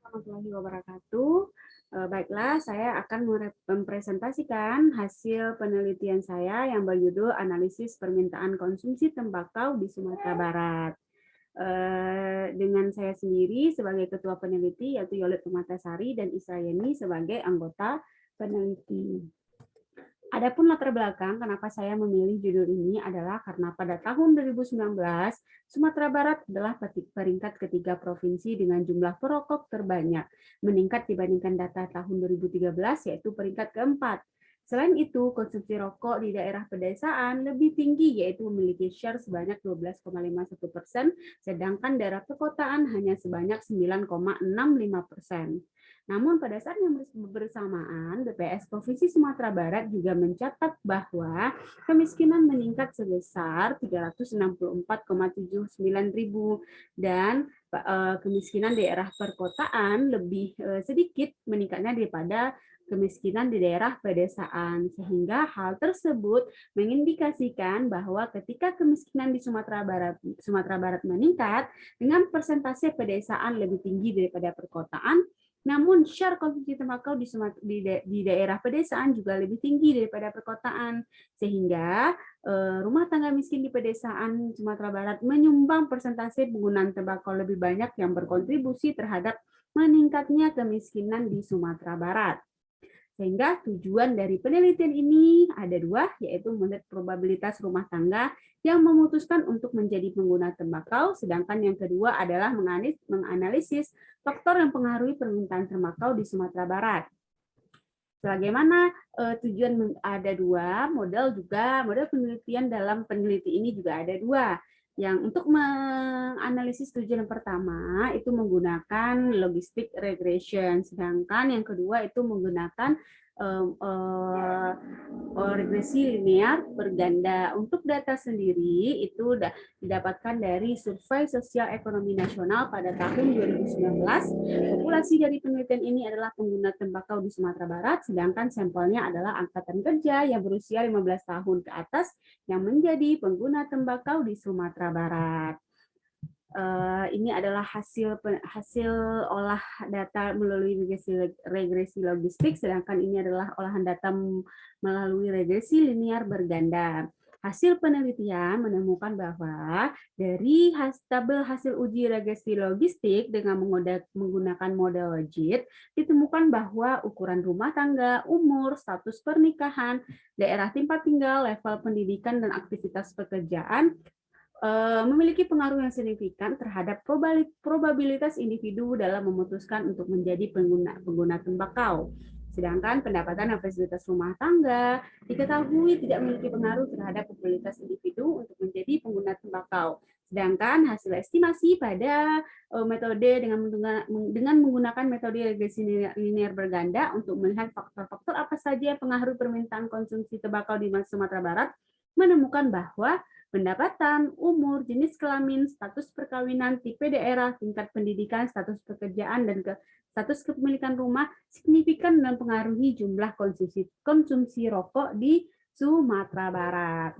Warahmatullahi wabarakatuh. Baiklah, saya akan mempresentasikan hasil penelitian saya yang berjudul Analisis Permintaan Konsumsi Tembakau di Sumatera Barat. Dengan saya sendiri sebagai ketua peneliti, yaitu Yolet Permatasari, dan Israyani sebagai anggota peneliti. Adapun latar belakang kenapa saya memilih judul ini adalah karena pada tahun 2019, Sumatera Barat adalah peringkat ketiga provinsi dengan jumlah perokok terbanyak, meningkat dibandingkan data tahun 2013, yaitu peringkat keempat. Selain itu, konsumsi rokok di daerah pedesaan lebih tinggi, yaitu memiliki share sebanyak 12,51%, sedangkan daerah perkotaan hanya sebanyak 9,65%. Namun pada saat yang bersamaan, BPS Provinsi Sumatera Barat juga mencatat bahwa kemiskinan meningkat sebesar 364,79 ribu dan kemiskinan daerah perkotaan lebih sedikit meningkatnya daripada kemiskinan di daerah pedesaan, sehingga hal tersebut mengindikasikan bahwa ketika kemiskinan di Sumatera Barat meningkat dengan persentase pedesaan lebih tinggi daripada perkotaan, namun share konsumsi tembakau di daerah pedesaan juga lebih tinggi daripada perkotaan, sehingga rumah tangga miskin di pedesaan Sumatera Barat menyumbang persentase penggunaan tembakau lebih banyak yang berkontribusi terhadap meningkatnya kemiskinan di Sumatera Barat. Sehingga tujuan dari penelitian ini ada dua, yaitu melihat probabilitas rumah tangga yang memutuskan untuk menjadi pengguna tembakau, sedangkan yang kedua adalah menganalisis faktor yang mempengaruhi permintaan tembakau di Sumatera Barat. Sebagaimana tujuan ada dua, model penelitian dalam peneliti ini juga ada dua. Yang untuk menganalisis tujuan yang pertama itu menggunakan logistic regression, sedangkan yang kedua itu menggunakan regresi linear berganda. Untuk data sendiri itu didapatkan dari Survei Sosial Ekonomi Nasional pada tahun 2019. Populasi dari penelitian ini adalah pengguna tembakau di Sumatera Barat, sedangkan sampelnya adalah angkatan kerja yang berusia 15 tahun ke atas yang menjadi pengguna tembakau di Sumatera Barat. Ini adalah hasil olah data melalui regresi logistik, sedangkan ini adalah olahan data melalui regresi linear berganda. Hasil penelitian menemukan bahwa dari tabel hasil uji regresi logistik dengan menggunakan model JIT, ditemukan bahwa ukuran rumah tangga, umur, status pernikahan, daerah tempat tinggal, level pendidikan, dan aktivitas pekerjaan memiliki pengaruh yang signifikan terhadap probabilitas individu dalam memutuskan untuk menjadi pengguna tembakau. Sedangkan pendapatan dan fasilitas rumah tangga diketahui tidak memiliki pengaruh terhadap probabilitas individu untuk menjadi pengguna tembakau. Sedangkan hasil estimasi pada metode dengan menggunakan metode regresi linear berganda untuk melihat faktor-faktor apa saja yang pengaruh permintaan konsumsi tembakau di Sumatera Barat menemukan bahwa pendapatan, umur, jenis kelamin, status perkawinan, tipe daerah, tingkat pendidikan, status pekerjaan, dan status kepemilikan rumah signifikan dan mempengaruhi jumlah konsumsi rokok di Sumatera Barat.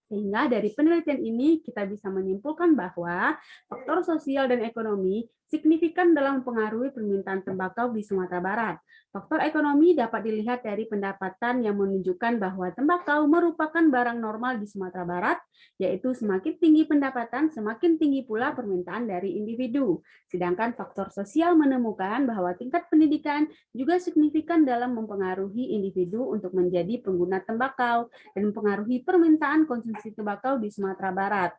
Sehingga dari penelitian ini kita bisa menyimpulkan bahwa faktor sosial dan ekonomi signifikan dalam mempengaruhi permintaan tembakau di Sumatera Barat. Faktor ekonomi dapat dilihat dari pendapatan yang menunjukkan bahwa tembakau merupakan barang normal di Sumatera Barat, yaitu semakin tinggi pendapatan, semakin tinggi pula permintaan dari individu. Sedangkan faktor sosial menemukan bahwa tingkat pendidikan juga signifikan dalam mempengaruhi individu untuk menjadi pengguna tembakau dan mempengaruhi permintaan konsumsi tembakau di Sumatera Barat.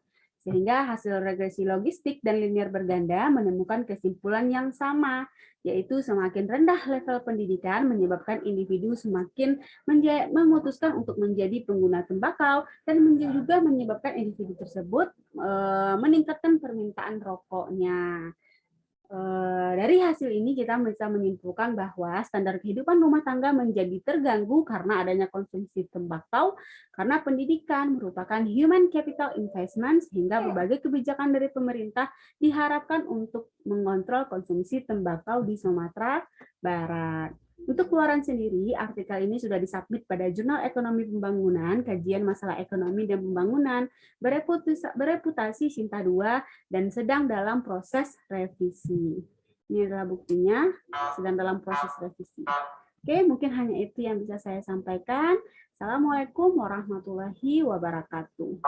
Sehingga hasil regresi logistik dan linear berganda menemukan kesimpulan yang sama, yaitu semakin rendah level pendidikan menyebabkan individu semakin memutuskan untuk menjadi pengguna tembakau dan juga menyebabkan individu tersebut meningkatkan permintaan rokoknya. Dari hasil ini kita bisa menyimpulkan bahwa standar kehidupan rumah tangga menjadi terganggu karena adanya konsumsi tembakau, karena pendidikan merupakan human capital investment, sehingga berbagai kebijakan dari pemerintah diharapkan untuk mengontrol konsumsi tembakau di Sumatera Barat. Untuk keluaran sendiri, artikel ini sudah disubmit pada Jurnal Ekonomi Pembangunan, Kajian Masalah Ekonomi dan Pembangunan, bereputasi Sinta II, dan sedang dalam proses revisi. Ini adalah buktinya, sedang dalam proses revisi. Oke, mungkin hanya itu yang bisa saya sampaikan. Assalamualaikum warahmatullahi wabarakatuh.